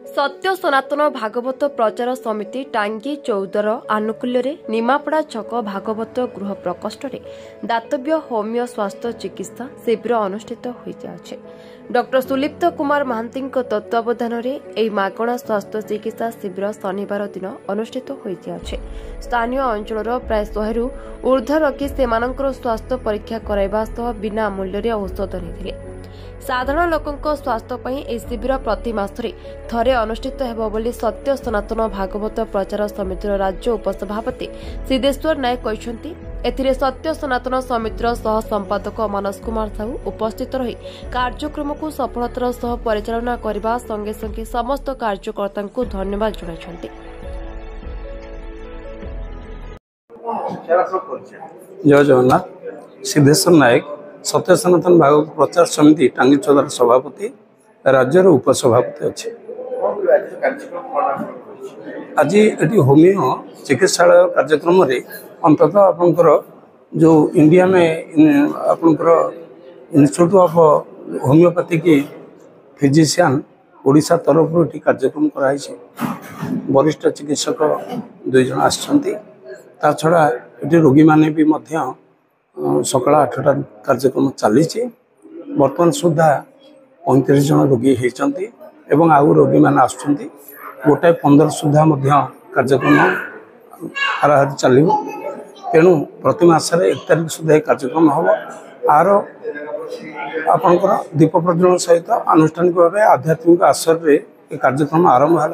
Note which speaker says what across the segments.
Speaker 1: सत्य सनातन भागवत प्रचार समिति टांगी 14 आनुकूल्य निमापड़ा छक भागवत गृह प्रकोष्ठ दातव्य होमियो स्वास्थ्य चिकित्सा शिविर अनुष्ठित होइजाउछे। डॉक्टर सुलिप्त कुमार महांती तत्वावधान में मागणा स्वास्थ्य चिकित्सा शिविर शनिवार दिन अनुष्ठित होइजाउछे। स्थानीय अंचल प्राय 100 रु ऊर्ध्व रखी सेमानंकर स्वास्थ्य परीक्षा कराइबा सह बिना मूल्य औषध नहीं। साधारण लोकों स्वास्थ्य पर यह शिविर प्रति मासरे थरे अनुष्ठित हेबो बोली सत्य सनातन भागवत प्रचार समितिर राज्य उपसभापति सिद्धेश्वर नायक कहते। एथिरे सत्य सनातन समितिर सह संपादक मनोज कुमार साहू उपस्थित रही कार्यक्रम को सफलतार सह परिचालना करने संगे संगे समस्त कार्यकर्ता को धन्यवाद जणाइछन्ति।
Speaker 2: जय जगन्नाथ। सिद्धेश्वर नायक सत्य सनातन भागवत प्रचार समिति टांगी 14 सभापति राज्यर उपसभापति अच्छे। आज ये होमियो चिकित्सालय कार्यक्रम अंतत आपंकर जो इंडिया में आपंकर institute of homeopathic physician Odisha तरफ ये कार्यक्रम कराई। वरिष्ठ चिकित्सक 2 जन आछंती। ता छड़ा ये रोगी माने भी मध्य सकाल 8टा कार्यक्रम चली। बर्तमान सुधा 35 जन रोगी होती एवं आउ रोगी मैंने आसुँच 1:15 सुधा कार्यक्रम हाराहारी चलो। तेणु प्रति मासरे 1 तारिख सुधा कार्यक्रम हम आर आपंकर दीप प्रज्वलन सहित आनुष्ठानिक भाव आध्यात्मिक आश्रय कार्यक्रम आरंभ है।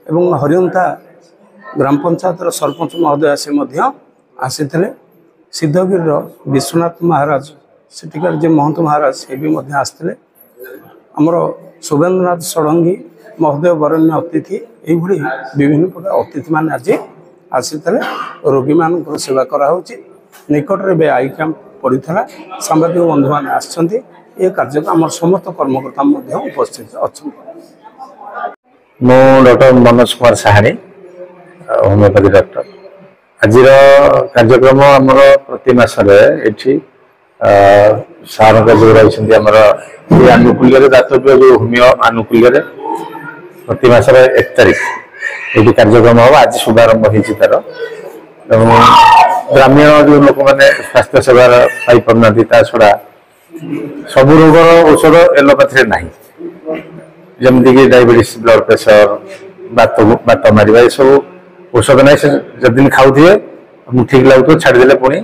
Speaker 2: एवं हरियंता ग्राम पंचायत सरपंच महोदय से आसी सिद्धगिर विश्वनाथ महाराज सेठिकार जे महंत महाराज से भी आसते। आमर शुभेन्द्रनाथ षडंगी महोदय वरण्य अतिथि यही विभिन्न प्रकार अतिथि मान आज आसी रोगी मान सेवा कराऊँच। निकट में आई कैंप पड़ा सांबादिक बंधु मैंने आसछन्ति। ये कार्यक्रम आम समस्त कर्मकर्ता उपस्थित अच्छा।
Speaker 3: मु doctor Manoj Kumar Sahani homeopathy doctor. आज कार्यक्रम आमर प्रति मासरे ये सार जो रही आनुकूल्य दातव्य जो होमियो आनुकूल्य प्रति मासरे 1 तारिख ये कार्यक्रम हम आज शुभारंभ हो तार। ग्रामीण जो लोक मैंने स्वास्थ्य सेवा पाई पारना छड़ा सब रोगर औषध एलोपैथी ना जमीक डायबिटीज ब्लड प्रेशर बात मारे ये सब औषध ना जब दिन खाऊे ठीक लगुव छाड़देले पुणी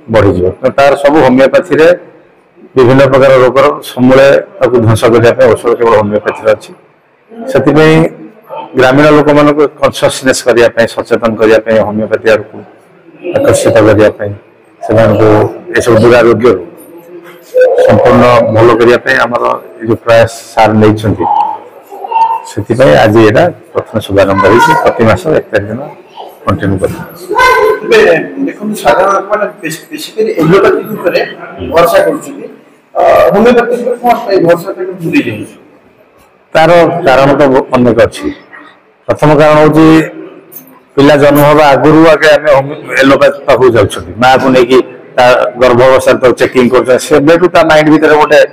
Speaker 3: बढ़ीज। तार सब होमियोपैथी विभिन्न प्रकार रोगर समूले ध्वंस करने औषध केवल होमियोपैथी अच्छी। से ग्रामीण लोक मान कनसीयसनेस करने सचेतन करने होमियोपैथी आड़ आकर्षित करने से सब दुरारोग्य संपूर्ण भल करने आमर जो प्रयास सार नहीं से आज यहाँ प्रथम शुभारंभ हो प्रति मास 1 तारिख दिन कंटिन्यू कर। तार कारण तो अनेक अच्छी। प्रथम कारण हूँ पिला जन्म हवा आगुरी आगे आम एलोपैथी पाक जाऊँ माँ को लेकिन गर्भावस्था तो चेकिंग कर माइंड भितर गोटे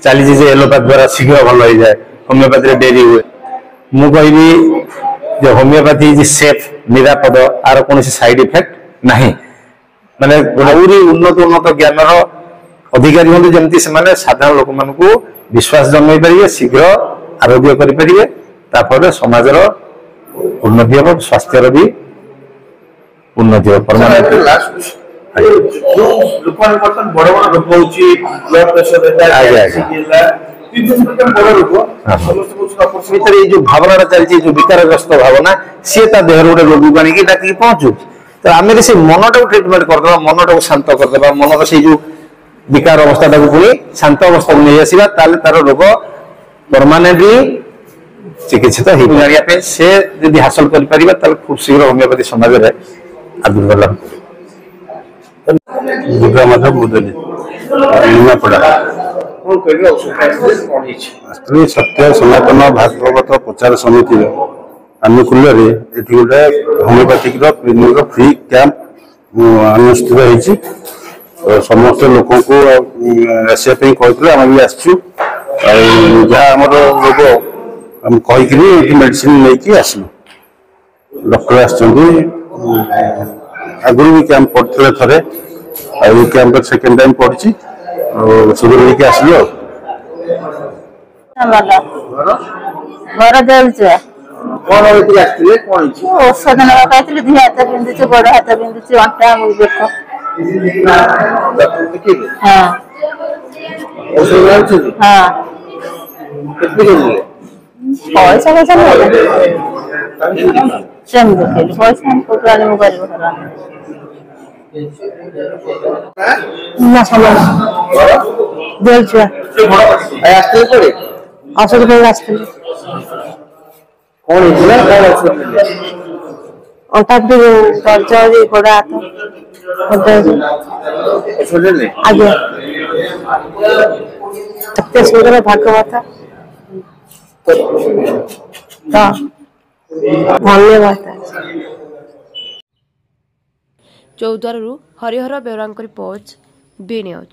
Speaker 3: चली एलोपैथी द्वारा शीघ्र भल हो जाए होमियोपैथी डेरी हुए। मु कहबी जो होमियोपैथी इज सेफ निरापद आर कौन साइड इफेक्ट नहीं माने आहुरी उन्नत ज्ञान अधिकारी हूँ जमी से साधारण लोक मान विश्वास जन्म पारे शीघ्र आरोग्य करें समाजर उन्नति हम स्वास्थ्यर भी उन्नति हो परमानेंट।
Speaker 4: बड़ रोग ब्लड प्रेशर
Speaker 3: जो भावना चलती जो विकारग्रस्त भावना सी देह गोटे रोगी को आनिक डाक पहुंचुच। तो आम से मन टाक ट्रिटमेंट करदे मन टाक शांत करदे मन से जो विकार अवस्था पुणी शांत अवस्था को नहीं आसवा तार रोग परमानेंटली चिकित्सित हो से यदि हासिल कर खूब शीघ्र होमियोपैथी समाज में आविर्भाव लाभ
Speaker 2: सत्य सनातन भागवत प्रचार समिति आनुकूल्य गोटे होमियोपैथिक क्लिनिक फ्री कैंप अनुष्ठित हो समस्त लोक आसपे कहते आम भी आसमर रोग
Speaker 3: हम कहीकि मेडिसिन नहीं आसलु डॉक्टर आगुरी भी कैंप पड़ते थे कैंप सेकेंड टाइम पड़ी सुगर लेके आसलु
Speaker 5: घर देउछे
Speaker 4: कौन होती आसले कौन
Speaker 5: औषध नवा कहते दी हाथ बिंदुचे गोड़ हाथ बिंदुचे अंटा देख
Speaker 4: डॉक्टर के
Speaker 5: हाँ
Speaker 4: औषध लाउछ
Speaker 5: हाँ
Speaker 4: कितने के लिए
Speaker 5: पैसा कैसा नहीं सेम देखे पैसा हमको प्राणी में गरीब करा ना समझ देउछे
Speaker 4: आसले पड़े
Speaker 5: औषध पे आसते
Speaker 4: कौन होइला कौन औषध मिले
Speaker 5: अंटा भी दर्द गोड़ हाथ
Speaker 4: औषध ले
Speaker 5: आगे सत्य सुंदर भागवत धन्यवाद
Speaker 1: चौद्वारु हरिहर बेहरांक रिपोर्ट बी न्यूज।